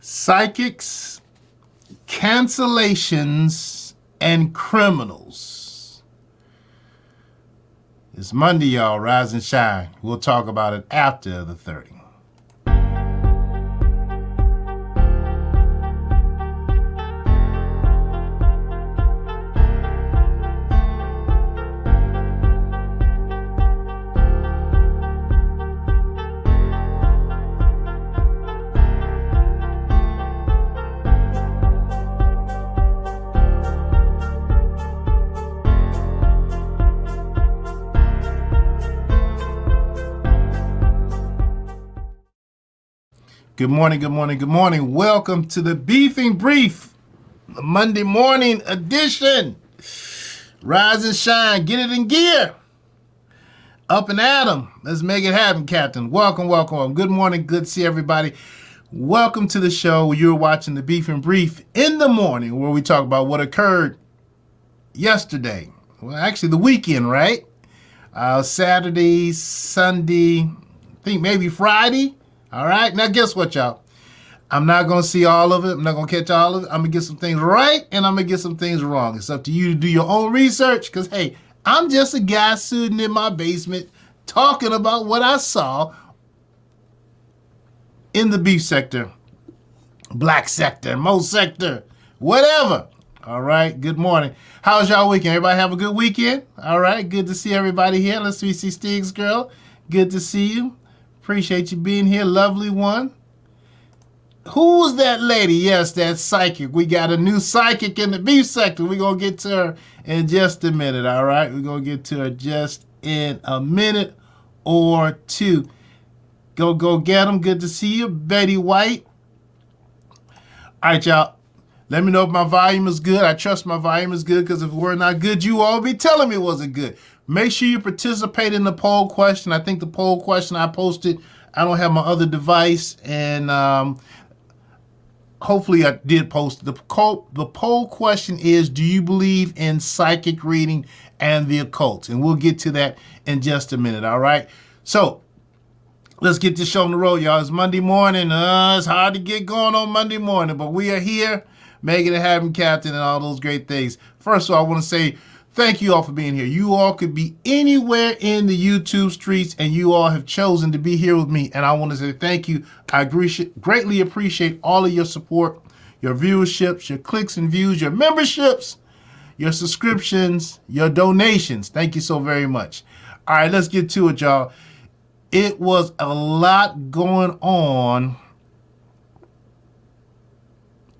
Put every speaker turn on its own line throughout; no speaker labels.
Psychics, cancellations, and criminals. It's Monday, y'all. Rise and shine. We'll talk about it after the 30. Good morning, good morning, good morning. Welcome to the Beefing Brief, the Monday morning edition. Rise and shine, get it in gear. Up and at 'em. Let's make it happen, Captain. Welcome, welcome, welcome. Good morning, good to see everybody. Welcome to the show. You're watching the Beefing Brief in the morning, where we talk about what occurred yesterday. Well, actually the weekend, right? Saturday, Sunday, I think maybe Friday. All right, now guess what, y'all? I'm not going to see all of it. I'm not going to catch all of it. I'm going to get some things right, and I'm going to get some things wrong. It's up to you to do your own research, because, hey, I'm just a guy sitting in my basement talking about what I saw in the beef sector, black sector, Mo sector, whatever. All right, good morning. How's y'all weekend? Everybody have a good weekend? All right, good to see everybody here. Let's see Stiggs, girl. Good to see you. Appreciate you being here, lovely one. Who was that lady? Yes, that psychic. We got a new psychic in the beef sector. We're going to get to her in just a minute, all right? We're going to get to her just in a minute or two. Go get them. Good to see you, Betty White. All right, y'all. Let me know if my volume is good. I trust my volume is good, because if we're not good, you all be telling me it wasn't good. Make sure you participate in the poll question. I think the poll question I posted, I don't have my other device, and hopefully I did post it. The poll question is, do you believe in psychic reading and the occult? And we'll get to that in just a minute, all right? So let's get this show on the road, y'all. It's Monday morning. It's hard to get going on Monday morning, but we are here, making it happen, Captain, and all those great things. First of all, I want to say thank you all for being here. You all could be anywhere in the YouTube streets, and you all have chosen to be here with me. And I want to say thank you. I greatly appreciate all of your support, your viewerships, your clicks and views, your memberships, your subscriptions, your donations. Thank you so very much. All right, let's get to it, y'all. It was a lot going on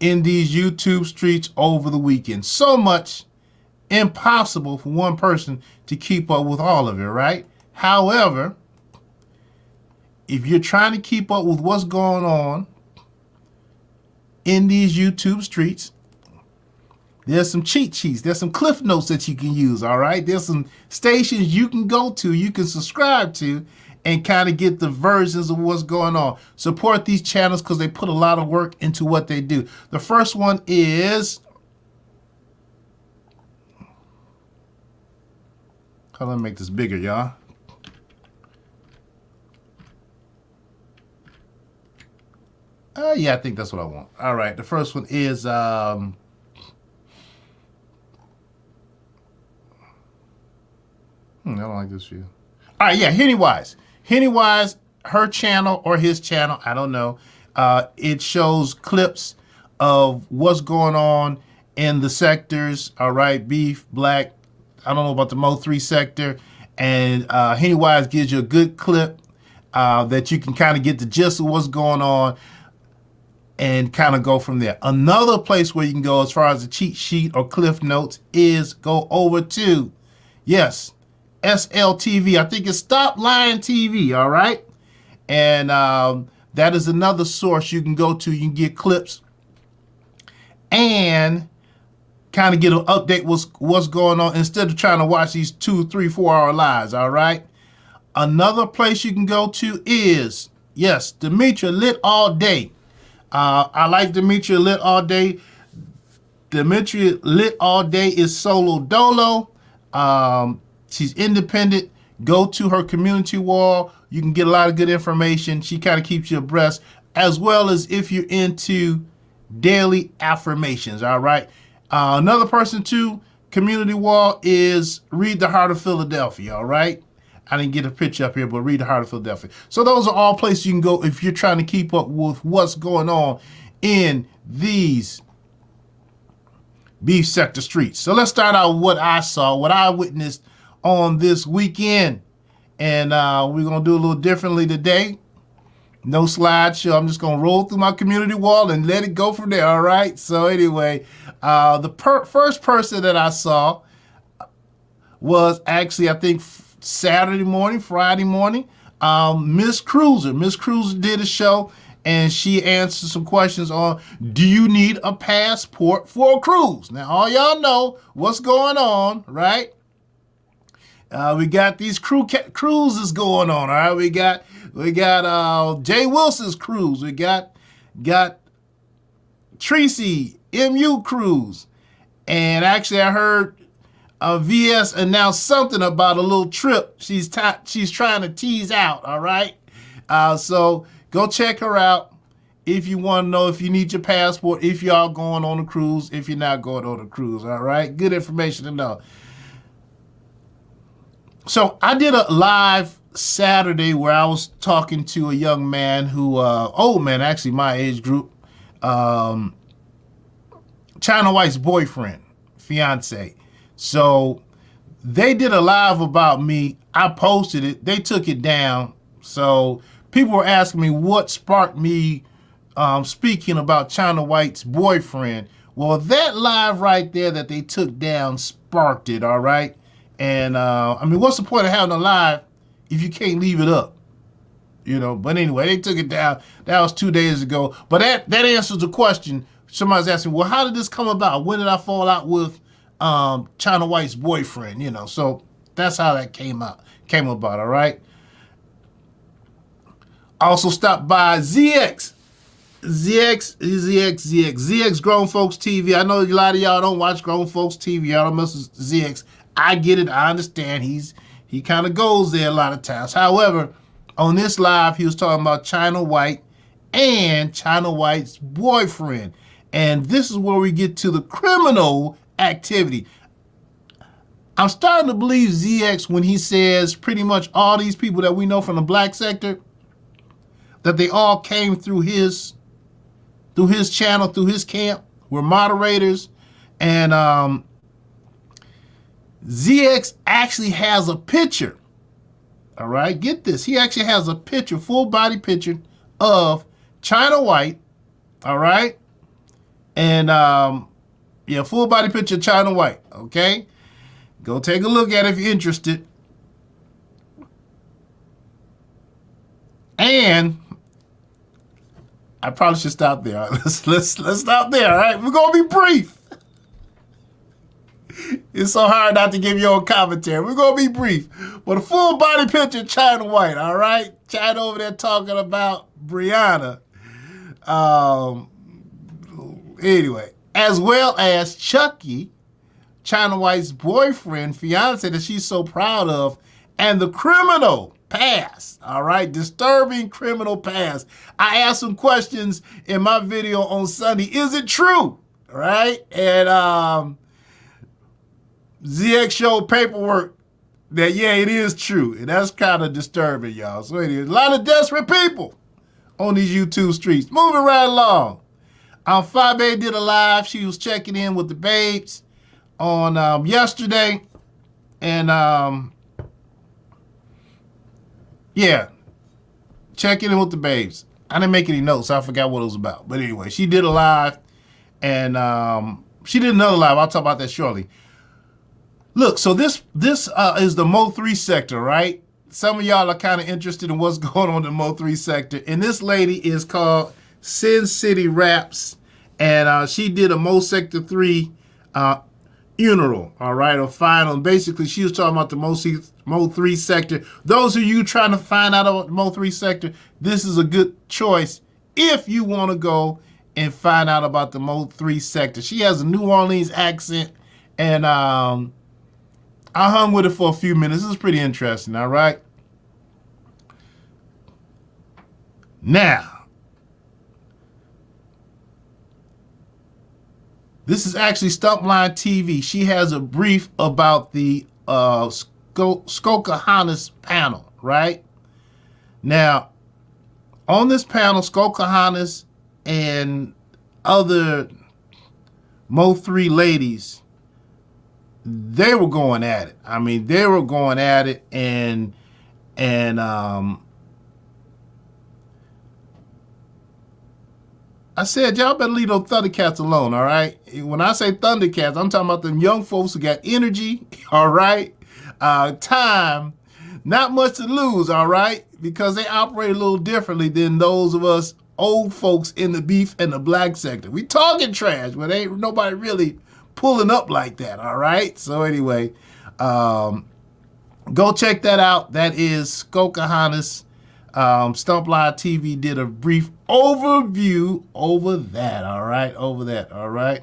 in these YouTube streets over the weekend. So much, impossible for one person to keep up with all of it, right? However, if you're trying to keep up with what's going on in these YouTube streets, there's some cheat sheets. There's some cliff notes that you can use, all right? There's some stations you can go to, you can subscribe to, and kind of get the versions of what's going on. Support these channels, because they put a lot of work into what they do. The first one is, let me make this bigger, y'all. Yeah, I think that's what I want. All right, the first one is, I don't like this view. All right, yeah, Hennywise. Hennywise, her channel or his channel, I don't know. It shows clips of what's going on in the sectors, all right, beef, black, I don't know about the Mo 3 sector, and Hennywise gives you a good clip that you can kind of get the gist of what's going on and kind of go from there. Another place where you can go as far as the cheat sheet or cliff notes is go over to, yes, SLTV. I think it's Stop Lying TV, all right? And that is another source you can go to. You can get clips and kind of get an update what's going on instead of trying to watch these 2, 3, 4 hour lives, all right? Another place you can go to is, yes, Demetria Lit All Day. I like Demetria Lit All Day. Demetria Lit All Day is solo dolo. She's independent. Go to her community wall. You can get a lot of good information. She kind of keeps you abreast as well as if you're into daily affirmations. All right. Another person too, community wall, is Read the Heart of Philadelphia. All right. I didn't get a picture up here, but Read the Heart of Philadelphia. So those are all places you can go if you're trying to keep up with what's going on in these beef sector streets. So let's start out with what I saw, what I witnessed on this weekend. And we're going to do a little differently today. No slideshow. I'm just going to roll through my community wall and let it go from there. All right. So anyway, the first person that I saw was actually, I think, Friday morning, Miss Cruiser. Miss Cruiser did a show and she answered some questions on, do you need a passport for a cruise? Now, all y'all know what's going on, right? We got these cruises going on, all right? We got Jay Wilson's cruise. We got Tracy MU cruise. And actually, I heard VS announced something about a little trip she's trying to tease out, all right? So go check her out if you want to know if you need your passport, if y'all going on a cruise, if you're not going on a cruise, all right? Good information to know. So I did a live Saturday where I was talking to a young man who, old man, actually my age group, China White's boyfriend, fiance. So they did a live about me. I posted it. They took it down. So people were asking me what sparked me speaking about China White's boyfriend. Well, that live right there that they took down sparked it, all right? And, I mean, what's the point of having a live if you can't leave it up? You know, but anyway, they took it down. That was 2 days ago. But that answers the question. Somebody's asking, well, how did this come about? When did I fall out with China White's boyfriend? You know, so that's how that came about, all right? Also stopped by ZX Grown Folks TV. I know a lot of y'all don't watch Grown Folks TV. Y'all don't mess with ZX. I get it. I understand. He kind of goes there a lot of times. However, on this live, he was talking about China White and China White's boyfriend. And this is where we get to the criminal activity. I'm starting to believe ZX when he says pretty much all these people that we know from the black sector, that they all came through his channel, through his camp, were moderators. And ZX actually has a picture. All right, get this. He actually has a picture, full body picture of China White. All right. And yeah, full body picture of China White. Okay. Go take a look at it if you're interested. And I probably should stop there. All right, let's stop there. All right, we're gonna be brief. It's so hard not to give you a commentary. We're gonna be brief, but a full body picture of China White. All right, China over there talking about Brianna. Anyway, as well as Chucky, China White's boyfriend, fiance that she's so proud of, and the criminal past, all right? Disturbing criminal past. I asked some questions in my video on Sunday. Is it true? All right? And ZX showed paperwork that, yeah, it is true. And that's kind of disturbing, y'all. So it is. A lot of desperate people on these YouTube streets. Moving right along. Fabe did a live. She was checking in with the babes on yesterday. And yeah, checking in with the babes. I didn't make any notes, so I forgot what it was about. But anyway, she did a live, and she did another live. I'll talk about that shortly. Look, so this is the Mo 3 sector, right? Some of y'all are kind of interested in what's going on in the Mo 3 sector. And this lady is called Sin City Raps, and she did a Mo Sector 3 funeral, all right, or final. And basically, she was talking about the Mo 3 sector. Those of you trying to find out about the Mo 3 sector, this is a good choice if you want to go and find out about the Mo 3 sector. She has a New Orleans accent, and I hung with it for a few minutes. This is pretty interesting, all right? Now, This is actually Stumpline TV. She has a brief about the Skokohanis panel, right? Now, on this panel, Skokohanis and other Mo3 ladies, they were going at it. I mean, they were going at it, and I said, y'all better leave those Thundercats alone, all right? When I say Thundercats, I'm talking about them young folks who got energy, all right? Time, not much to lose, all right? Because they operate a little differently than those of us old folks in the beef and the black sector. We talking trash, but ain't nobody really pulling up like that, all right? So anyway, go check that out. That is Skokohanis. Stumpline TV did a brief overview over that, all right? Over that, all right?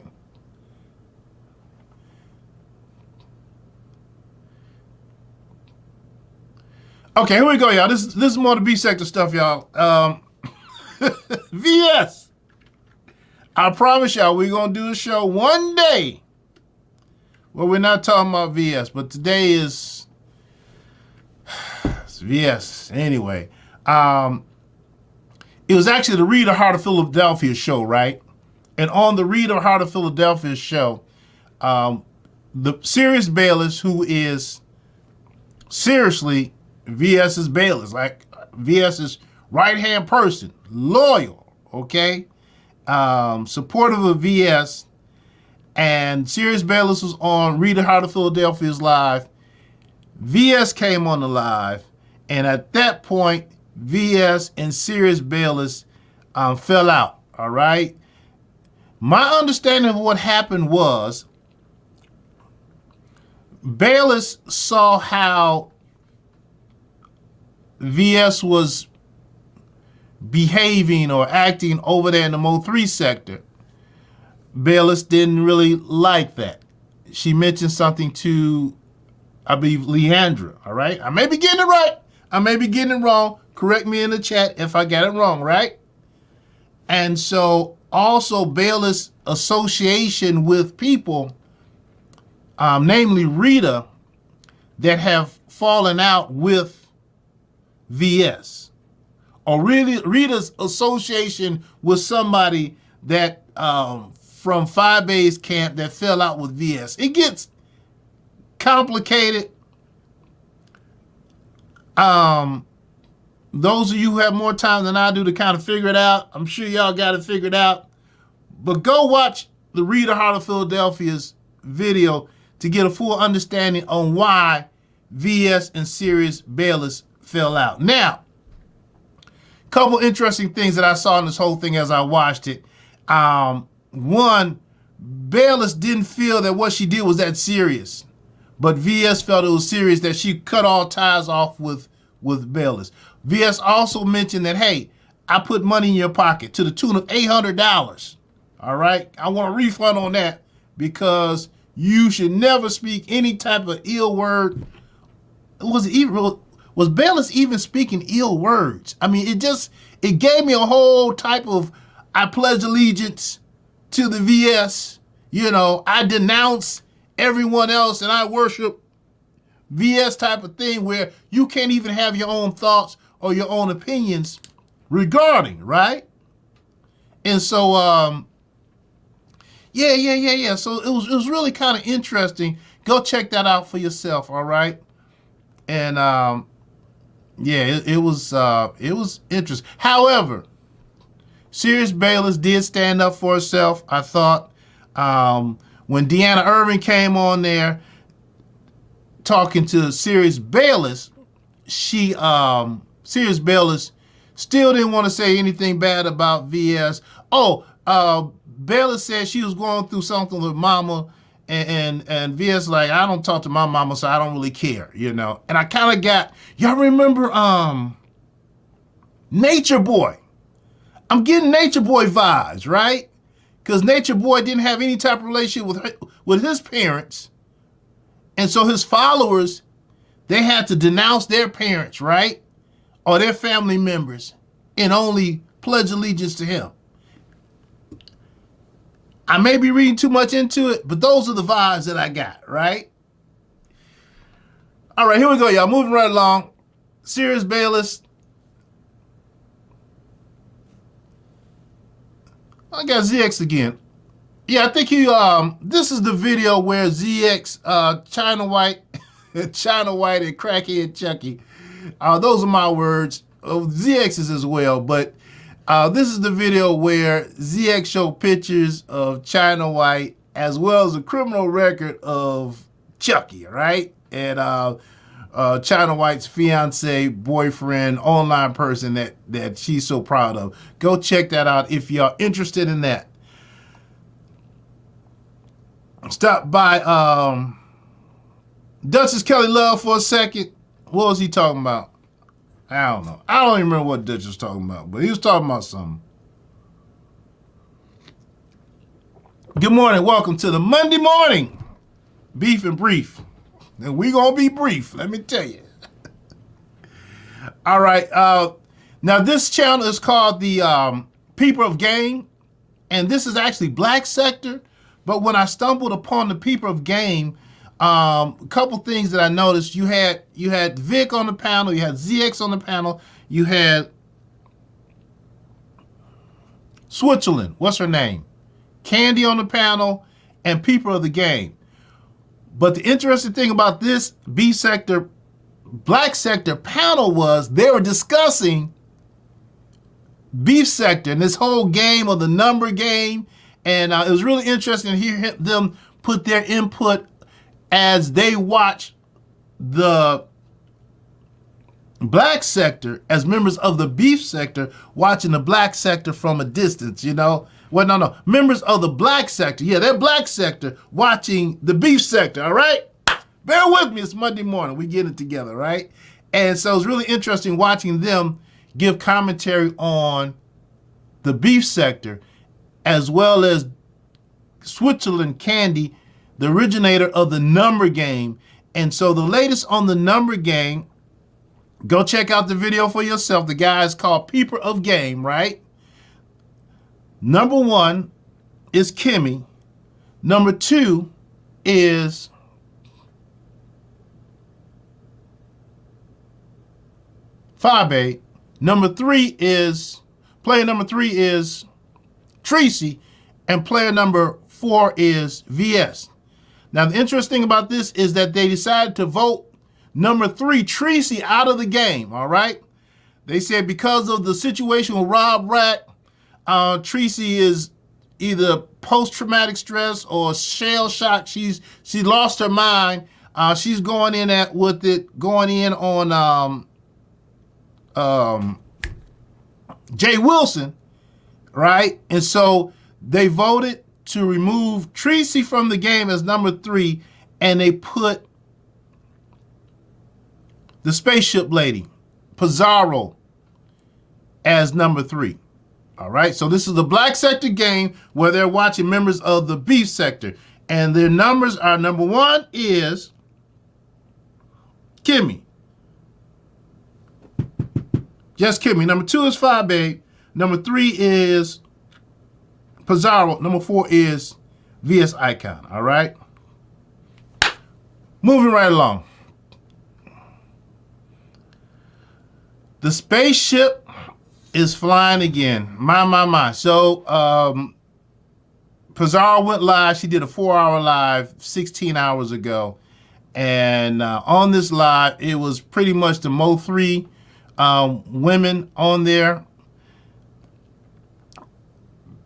Okay, here we go, y'all. This is more the B sector stuff, y'all. VS. I promise y'all we're going to do a show one day where we're not talking about VS, but today is VS. Anyway, it was actually the Reader Heart of Philadelphia show, right? And on the Reader Heart of Philadelphia show, the Sirius Bayless, who is seriously VS's Bayless, like VS's right-hand person, loyal, okay? Supportive of VS, and Sirius Bayless was on Reader Heart of Philadelphia's live. VS came on the live, and at that point, VS and Sirius Bayless fell out, all right? My understanding of what happened was Bayless saw how VS was behaving or acting over there in the Mo3 sector. Bayless didn't really like that. She mentioned something to, I believe, Leandra, all right? I may be getting it right. I may be getting it wrong. Correct me in the chat if I got it wrong, right? And so also Bayless' association with people, namely Rita, that have fallen out with VS. Or really Rita's association with somebody that from Phi Base camp that fell out with VS. It gets complicated. Those of you who have more time than I do to kind of figure it out, I'm sure y'all got it figured out. But go watch the Reader Heart of Philadelphia's video to get a full understanding on why VS and Sirius Bayless fell out. Now, a couple interesting things that I saw in this whole thing as I watched it. One, Bayless didn't feel that what she did was that serious, but VS felt it was serious that she cut all ties off with Bayless. VS also mentioned that, hey, I put money in your pocket to the tune of $800. All right, I want a refund on that because you should never speak any type of ill word. Was Bayless even speaking ill words? I mean, it gave me a whole type of, I pledge allegiance to the VS. You know, I denounce everyone else and I worship VS type of thing where you can't even have your own thoughts or your own opinions regarding, right? And so, yeah. So it was really kind of interesting. Go check that out for yourself, all right? And yeah, it was interesting. However, Sirius Bayless did stand up for herself. I thought when Deanna Irvin came on there talking to Sirius Bayless, Sirius Bayless still didn't want to say anything bad about VS. Bayless said she was going through something with Mama, and VS like, I don't talk to my mama, so I don't really care, you know. And I kind of got, y'all remember Nature Boy? I'm getting Nature Boy vibes, right? Because Nature Boy didn't have any type of relationship with his parents. And so his followers, they had to denounce their parents, right? Or their family members and only pledge allegiance to him. I may be reading too much into it, but those are the vibes that I got, right? All right, here we go, y'all. Moving right along. Sirius Bayless. I got ZX again. Yeah, I think this is the video where ZX, China White, China White and Crackhead Chucky. Those are my words. ZX's as well, but this is the video where ZX showed pictures of China White as well as a criminal record of Chucky, right? And China White's fiance, boyfriend, online person that she's so proud of. Go check that out if y'all interested in that. Stop by Duchess Kelly Love for a second. What was he talking about? I don't know. I don't even remember what Dutch was talking about, but he was talking about something. Good morning. Welcome to the Monday morning Beef and Brief. And we going to be brief, let me tell you. All right. Now, this channel is called the People of Game, and this is actually Black Sector. But when I stumbled upon the People of Game, a couple things that I noticed. You had Vic on the panel, you had ZX on the panel, you had Switzerland, what's her name? Candy on the panel, and People of the Game. But the interesting thing about this B Sector, Black Sector panel was they were discussing Beef Sector and this whole game of the number game. And it was really interesting to hear them put their input as they watch the Black Sector as members of the Beef Sector watching the Black Sector from a distance, you know? Well, no. Members of the Black Sector, yeah, they're Black Sector watching the Beef Sector, all right? Bear with me, it's Monday morning. We get it together, right? And so it's really interesting watching them give commentary on the Beef Sector as well as Switzerland Candy, the originator of the number game. And so the latest on the number game, go check out the video for yourself. The guy is called People of Game, right? Number 1 is Kimmy. Number 2 is Fabe. Player number 3 is Tracy. And player number 4 is VS. Now, the interesting thing about this is that they decided to vote number 3, Tracy, out of the game, all right? They said because of the situation with Rob Rat, Tracy is either post-traumatic stress or shell shock. She lost her mind. She's going in on Jay Wilson, right? And so they voted to remove Tracy from the game as number 3, and they put the spaceship lady, Pizarro, as number 3. All right, so this is the Black Sector game where they're watching members of the Beef Sector. And their numbers are, number 1 is Kimmy. Just Kimmy. Number 2 is Fabe. Number 3 is Pizarro. Number 4 is VS Icon. All right. Moving right along. The spaceship is flying again. My. So Pizarro went live. She did a 4-hour live 16 hours ago. And on this live, it was pretty much the Mo3 women on there.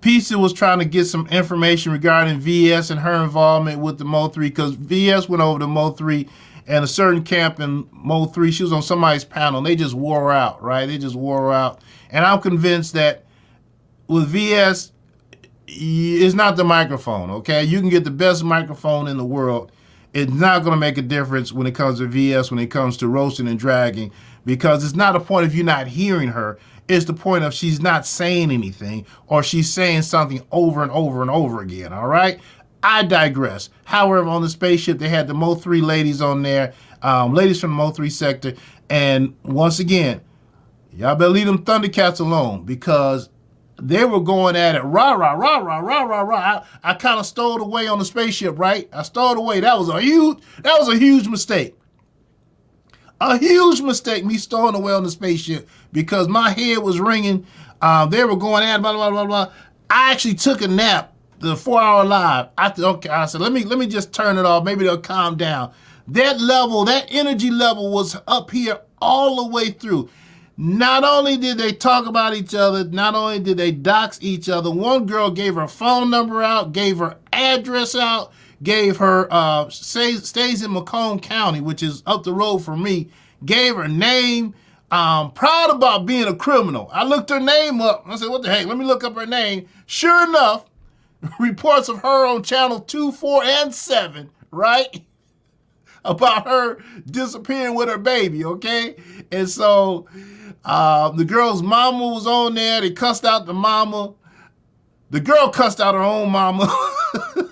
Pizza was trying to get some information regarding VS and her involvement with the Mo3 because VS went over to Mo3 and a certain camp in Mo3. She was on somebody's panel and they just wore her out, right? They just wore her out. And I'm convinced that with VS, it's not the microphone, okay? You can get the best microphone in the world. It's not going to make a difference when it comes to VS, when it comes to roasting and dragging, because it's not a point of you not hearing her. It's the point of she's not saying anything or she's saying something over and over and over again, all right? I digress. However, on the spaceship, they had the Mo3 ladies on there, ladies from the Mo3 sector. And once again, y'all better leave them Thundercats alone because they were going at it, rah, rah, rah, rah, rah, rah, rah. I kind of stowed away on the spaceship, right? I stowed away. That was a huge mistake. A huge mistake, me stowing away on the spaceship, because my head was ringing. They were going at blah, blah, blah, blah. I actually took a nap, the 4-hour live. I said, let me just turn it off. Maybe they'll calm down. That energy level was up here all the way through. Not only did they talk about each other, not only did they dox each other, one girl gave her phone number out, gave her address out, gave her, stays in Macomb County, which is up the road from me, gave her name, proud about being a criminal. I looked her name up. I said, what the heck? Let me look up her name. Sure enough, reports of her on channel 2, 4, and 7, right? About her disappearing with her baby, okay? And so the girl's mama was on there. They cussed out the mama. The girl cussed out her own mama.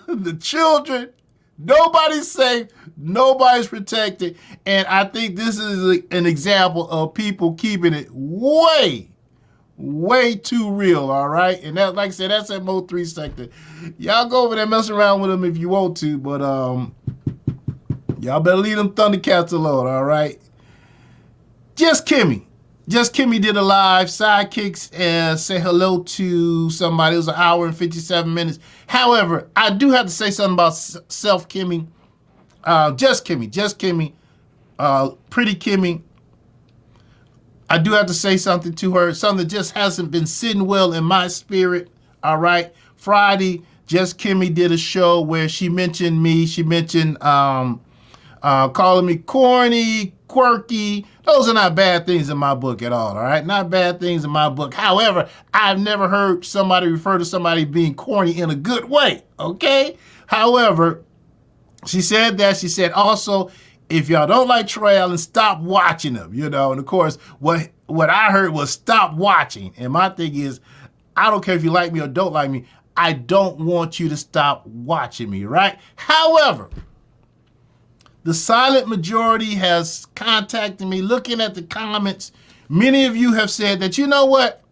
The children. Nobody's safe. Nobody's protected. And I think this is an example of people keeping it way too real, all right? And that, like I said, that's that Mo 3 sector. Y'all go over there, mess around with them if you want to, but y'all better leave them Thundercats alone, all right? Just Kimmy did a live sidekicks and say hello to somebody. It was an hour and 57 minutes. However, I do have to say something about self Kimmy. Just Kimmy, pretty Kimmy. I do have to say something to her, something that just hasn't been sitting well in my spirit, all right? Friday, Just Kimmy did a show where she mentioned me. She mentioned calling me corny, quirky. Those are not bad things in my book at all right? Not bad things in my book. However, I've never heard somebody refer to somebody being corny in a good way, okay? However, she said that. She said also, if y'all don't like Troy Allen, stop watching him, you know? And of course, what I heard was stop watching. And my thing is, I don't care if you like me or don't like me. I don't want you to stop watching me, right? However, the silent majority has contacted me. Looking at the comments, many of you have said that, you know what?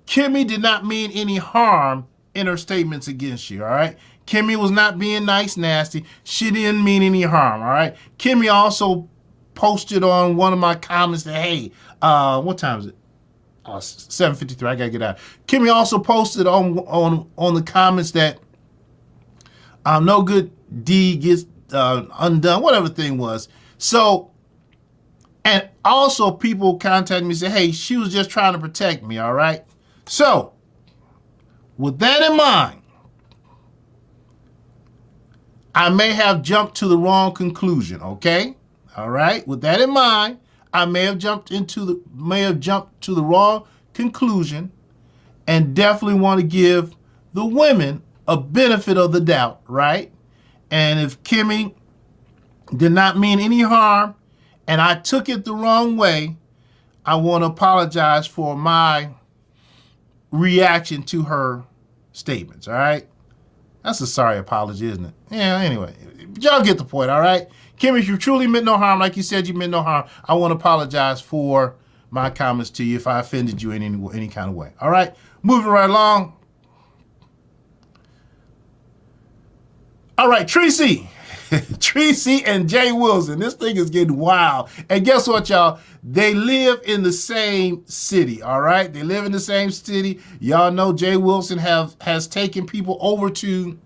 Kimmy did not mean any harm in her statements against you, all right? Kimmy was not being nice, nasty. She didn't mean any harm, all right? Kimmy also posted on one of my comments that, hey, what time is it? 7:53, I gotta get out. Kimmy also posted on the comments that no good deed gets undone, whatever thing was. So, and also people contacted me and said, hey, she was just trying to protect me, all right? So, with that in mind, I may have jumped to the wrong conclusion, okay? All right? With that in mind, I may have jumped to the wrong conclusion, and definitely want to give the women a benefit of the doubt, right? And if Kimmy did not mean any harm and I took it the wrong way, I want to apologize for my reaction to her statements, all right? That's a sorry apology, isn't it? Yeah, anyway, y'all get the point, all right? Kimmy, if you truly meant no harm, like you said you meant no harm, I want to apologize for my comments to you if I offended you in any kind of way, all right? Moving right along. All right, Tracy and Jay Wilson. This thing is getting wild. And guess what, y'all? They live in the same city, all right? They live in the same city. Y'all know Jay Wilson has taken people over to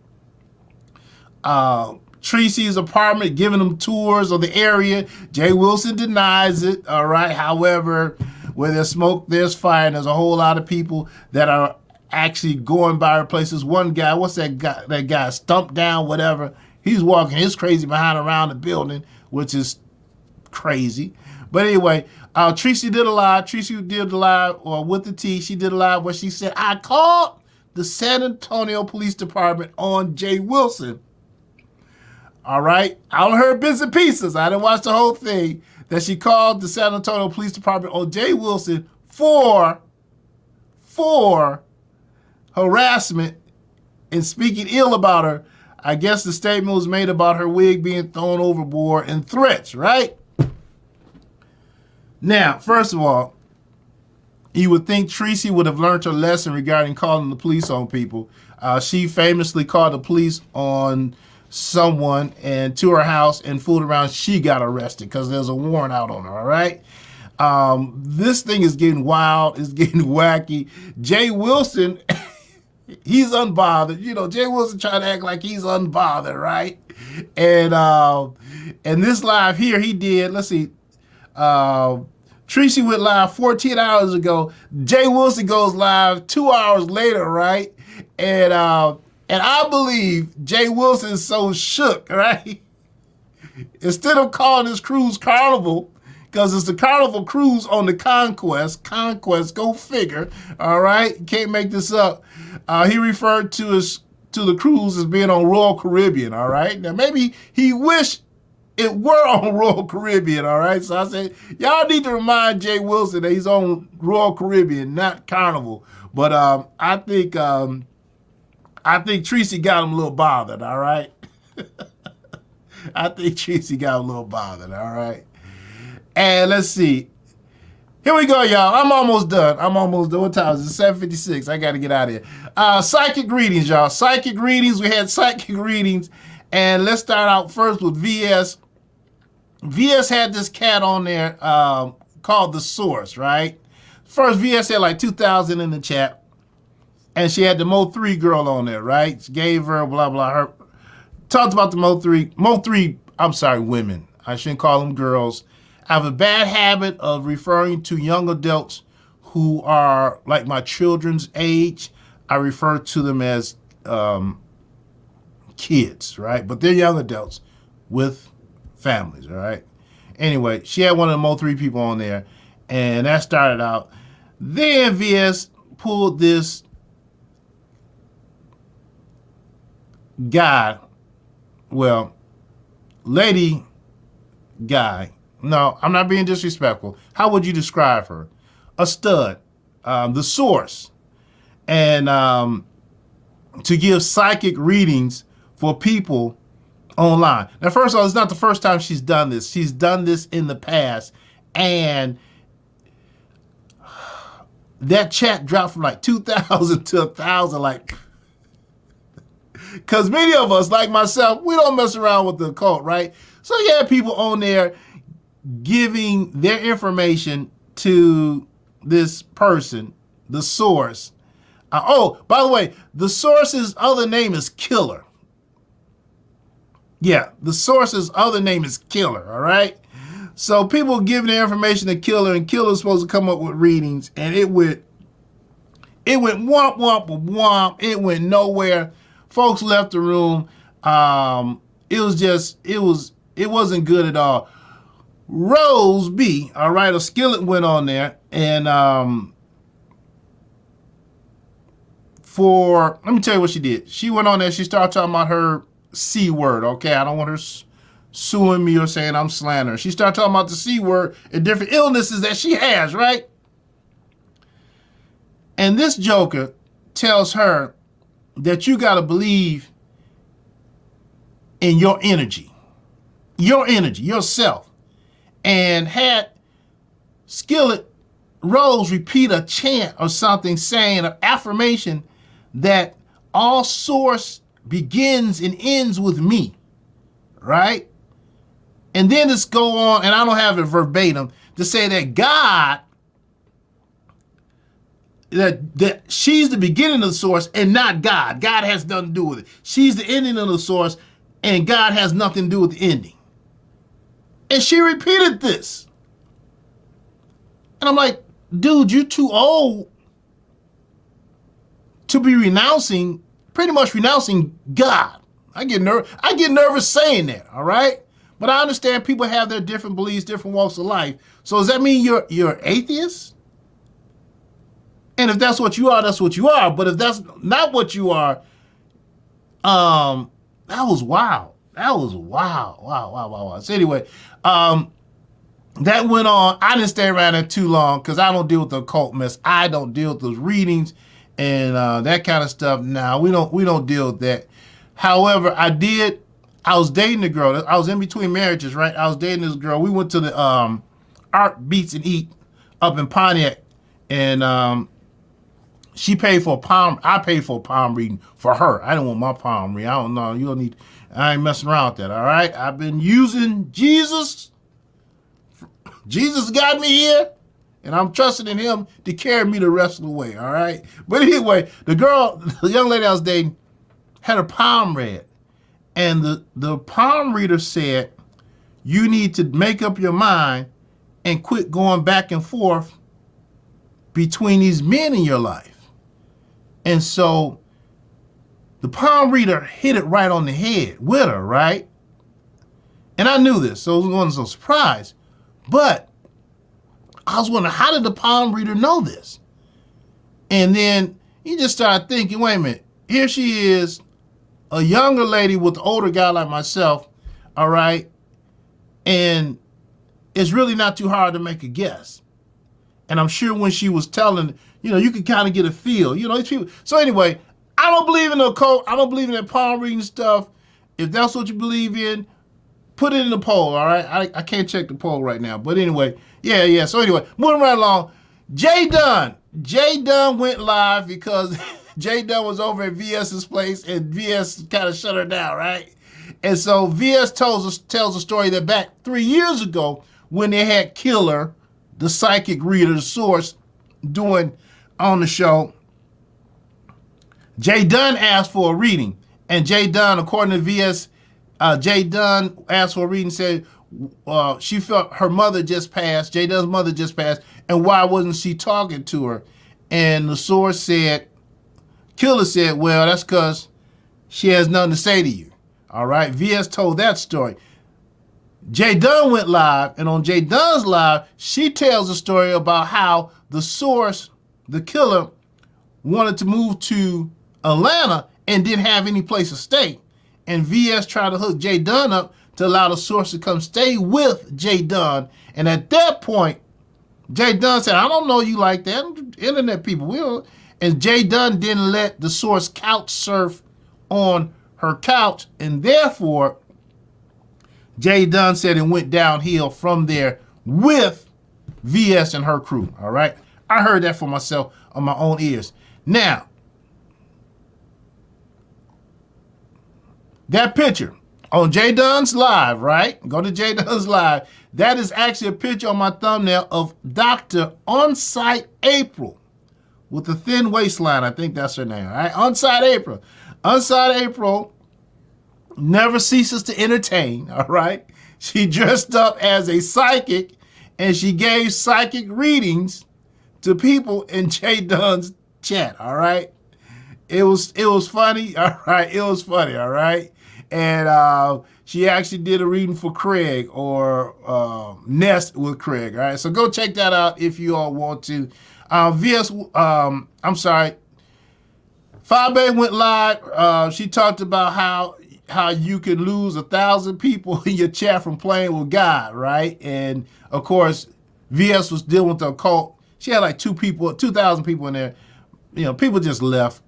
Tracy's apartment, giving them tours of the area. Jay Wilson denies it, all right? However, where there's smoke, there's fire, and there's a whole lot of people that are actually going by her places. One guy, what's that guy? That guy, Stumped Down, whatever. He's walking his crazy behind around the building, which is crazy. But anyway, Tracy did a live. Tracy did a live, or with the T, she did a live where she said, I called the San Antonio Police Department on Jay Wilson. All right? I only heard bits and pieces. I didn't watch the whole thing. That she called the San Antonio Police Department on Jay Wilson for harassment and speaking ill about her. I guess the statement was made about her wig being thrown overboard and threats, right? Now, first of all, You would think Tracy would have learned her lesson regarding calling the police on people. She famously called the police on someone and to her house and fooled around. She got arrested because there's a warrant out on her. All right. This thing is getting wild. It's getting wacky. Jay Wilson, he's unbothered. You know, Jay Wilson trying to act like he's unbothered, right? And this live here he did. Let's see. Tracy went live 14 hours ago. Jay Wilson goes live 2 hours later, right? And I believe Jay Wilson is so shook, right? Instead of calling this cruise Carnival, because it's the Carnival cruise on the Conquest. Conquest, go figure. All right, can't make this up. He referred to the cruise as being on Royal Caribbean. All right, now maybe he wished it were on Royal Caribbean. All right, so I said y'all need to remind Jay Wilson that he's on Royal Caribbean, not Carnival. But I think Tracy got him a little bothered. All right, I think Tracy got him a little bothered. All right. And let's see. Here we go, y'all. I'm almost done. What time is it? 7:56. I got to get out of here. Psychic greetings, y'all. Psychic greetings. We had psychic greetings. And let's start out first with VS. VS had this cat on there called The Source, right? First, VS had like 2,000 in the chat. And she had the Mo3 girl on there, right? She gave her blah, blah. Her talked about the Mo3, I'm sorry, women. I shouldn't call them girls. I have a bad habit of referring to young adults who are like my children's age. I refer to them as kids, right? But they're young adults with families, all right? Anyway, she had one of the Mo3 people on there, and that started out. Then VS pulled this guy, well, lady guy. No, I'm not being disrespectful. How would you describe her? A stud, The Source, and to give psychic readings for people online. Now, first of all, it's not the first time she's done this. She's done this in the past, and that chat dropped from like 2,000 to 1,000, like, because many of us, like myself, we don't mess around with the occult, right? So you had people on there giving their information to this person, The Source. Oh, by the way, The Source's other name is Killer. Yeah, The Source's other name is Killer, all right? So people giving their information to Killer, and Killer's supposed to come up with readings, and it went womp, womp, womp. It went nowhere. Folks left the room. It wasn't good at all. Rose B, all right, a skillet went on there, and let me tell you what she did. She went on there, she started talking about her C word, okay? I don't want her suing me or saying I'm slandering. She started talking about the C word and different illnesses that she has, right? And this joker tells her that you got to believe in your energy, yourself. And had Skillet Rose repeat a chant or something saying an affirmation that all source begins and ends with me, right? And then just go on, and I don't have it verbatim, to say that God, that she's the beginning of the source and not God. God has nothing to do with it. She's the ending of the source, and God has nothing to do with the ending. And she repeated this. And I'm like, dude, you're too old to be pretty much renouncing God. I get nervous saying that, all right? But I understand people have their different beliefs, different walks of life. So does that mean you're atheist? And if that's what you are, that's what you are. But if that's not what you are, that was wild. That was wow. So anyway, that went on. I didn't stay around there too long because I don't deal with the occult mess. I don't deal with those readings and that kind of stuff. Now we don't deal with that. However, I was dating a girl. I was in between marriages, right? I was dating this girl. We went to the Art Beats and Eat up in Pontiac, And she paid for a palm. I paid for a palm reading for her. I didn't want my palm reading. I don't know. You don't need. I ain't messing around with that. All right. I've been using Jesus. Jesus got me here, and I'm trusting in Him to carry me the rest of the way. All right. But anyway, the young lady I was dating, had her palm read, and the palm reader said, "You need to make up your mind and quit going back and forth between these men in your life." And so the palm reader hit it right on the head with her, right? And I knew this, so it wasn't so surprised. But I was wondering, how did the palm reader know this? And then you just started thinking, wait a minute, here she is, a younger lady with an older guy like myself, all right? And it's really not too hard to make a guess. And I'm sure when she was telling, you could kind of get a feel, these people. So anyway, I don't believe in the occult. I don't believe in that palm reading stuff. If that's what you believe in, put it in the poll, all right? I can't check the poll right now. But anyway, yeah. So anyway, moving right along. Jay Dunn went live because Jay Dunn was over at VS's place and VS kind of shut her down, right? And so VS tells a story that back 3 years ago when they had Killer, the psychic reader, the source, doing on the show, Jay Dunn asked for a reading. And Jay Dunn, according to VS, Jay Dunn asked for a reading, said she felt her mother just passed, Jay Dunn's mother just passed, and why wasn't she talking to her? And the source said, Killer said, well, that's because she has nothing to say to you. All right, VS told that story. Jay Dunn went live, and on Jay Dunn's live, she tells a story about how the source, the killer, wanted to move to Atlanta and didn't have any place to stay. And VS tried to hook Jay Dunn up to allow the source to come stay with Jay Dunn. And at that point, Jay Dunn said, I don't know you like that. Internet people will. And Jay Dunn didn't let the source couch surf on her couch. And therefore, Jay Dunn said it went downhill from there with VS and her crew. All right. I heard that for myself on my own ears. Now, that picture on Jay Dunn's live, right? Go to Jay Dunn's live. That is actually a picture on my thumbnail of Dr. On-Site April with a thin waistline. I think that's her name, all right? On-Site April. On-Site April never ceases to entertain, all right? She dressed up as a psychic and she gave psychic readings to people in Jay Dunn's chat, all right? It was funny, all right? It was funny, all right? And she actually did a reading for Craig or Nest with Craig, all right? So go check that out if you all want to. I'm sorry, Fabe went live. She talked about how you can lose 1,000 people in your chat from playing with God, right? And of course, VS was dealing with the occult. She had like 2,000 people in there. People just left.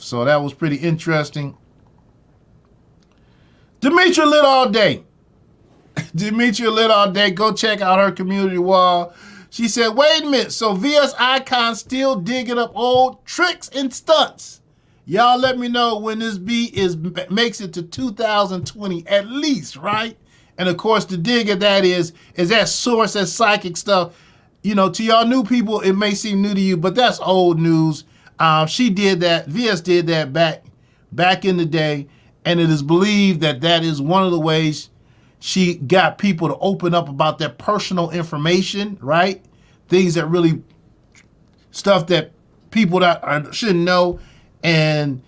So that was pretty interesting. Demetria lit all day. Go check out her community wall. She said, wait a minute. So VS Icon still digging up old tricks and stunts. Y'all let me know when this beat makes it to 2020 at least, right? And of course, the dig at that is that source, that psychic stuff. To y'all new people, it may seem new to you, but that's old news. She did that. VS did that back in the day. And it is believed that is one of the ways she got people to open up about their personal information, right? Things that really, stuff that people that shouldn't know, and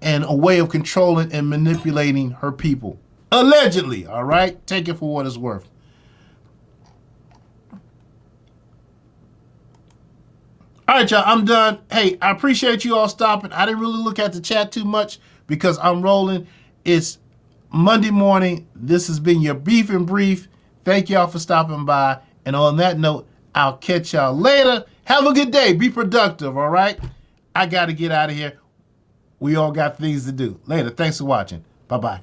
a way of controlling and manipulating her people. Allegedly, all right? Take it for what it's worth. All right, y'all, I'm done. Hey, I appreciate you all stopping. I didn't really look at the chat too much because I'm rolling. It's Monday morning. This has been your Beef and Brief. Thank y'all for stopping by. And on that note, I'll catch y'all later. Have a good day. Be productive, all right? I got to get out of here. We all got things to do. Later. Thanks for watching. Bye-bye.